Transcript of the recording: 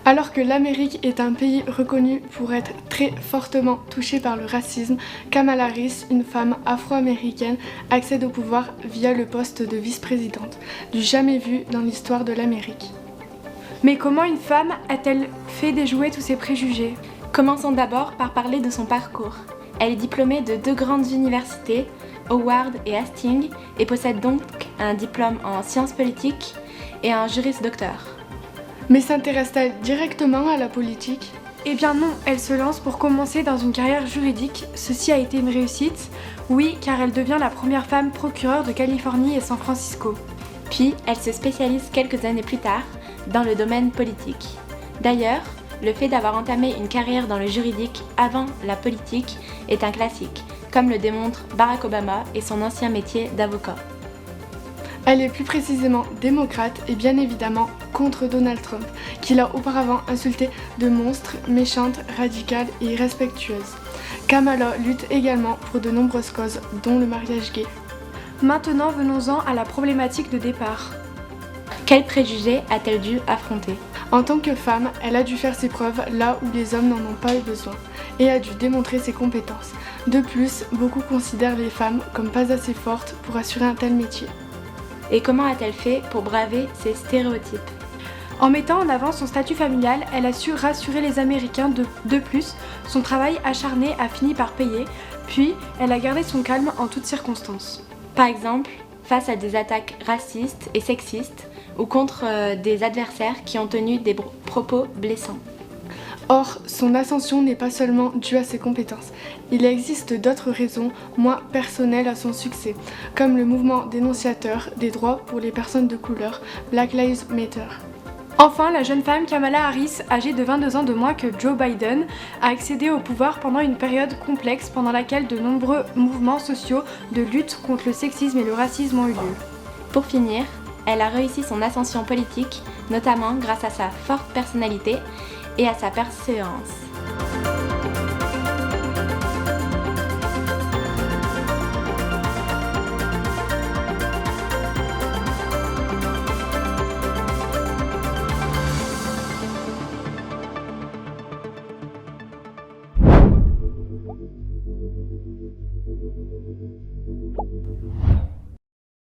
Alors que l'Amérique est un pays reconnu pour être très fortement touché par le racisme, Kamala Harris, une femme afro-américaine, accède au pouvoir via le poste de vice-présidente, du jamais vu dans l'histoire de l'Amérique. Mais comment une femme a-t-elle fait déjouer tous ces préjugés ? Commençons d'abord par parler de son parcours. Elle est diplômée de 2 grandes universités, Howard et Hastings, et possède donc un diplôme en sciences politiques et un Juris Doctor. Mais s'intéresse-t-elle directement à la politique ? Eh bien non, elle se lance pour commencer dans une carrière juridique. Ceci a été une réussite, oui, car elle devient la première femme procureure de Californie et San Francisco. Puis, elle se spécialise quelques années plus tard dans le domaine politique. D'ailleurs, le fait d'avoir entamé une carrière dans le juridique avant la politique est un classique, comme le démontre Barack Obama et son ancien métier d'avocat. Elle est plus précisément démocrate et bien évidemment contre Donald Trump, qui l'a auparavant insultée de monstre, méchante, radicale et irrespectueuse. Kamala lutte également pour de nombreuses causes, dont le mariage gay. Maintenant, venons-en à la problématique de départ. Quels préjugés a-t-elle dû affronter ? En tant que femme, elle a dû faire ses preuves là où les hommes n'en ont pas eu besoin et a dû démontrer ses compétences. De plus, beaucoup considèrent les femmes comme pas assez fortes pour assurer un tel métier. Et comment a-t-elle fait pour braver ces stéréotypes ? En mettant en avant son statut familial, elle a su rassurer les Américains. De plus, son travail acharné a fini par payer, puis elle a gardé son calme en toutes circonstances. Par exemple, face à des attaques racistes et sexistes ou contre des adversaires qui ont tenu des propos blessants. Or, son ascension n'est pas seulement due à ses compétences. Il existe d'autres raisons moins personnelles à son succès, comme le mouvement dénonciateur des droits pour les personnes de couleur, Black Lives Matter. Enfin, la jeune femme Kamala Harris, âgée de 22 ans de moins que Joe Biden, a accédé au pouvoir pendant une période complexe pendant laquelle de nombreux mouvements sociaux de lutte contre le sexisme et le racisme ont eu lieu. Pour finir, elle a réussi son ascension politique, notamment grâce à sa forte personnalité et à sa persévérance.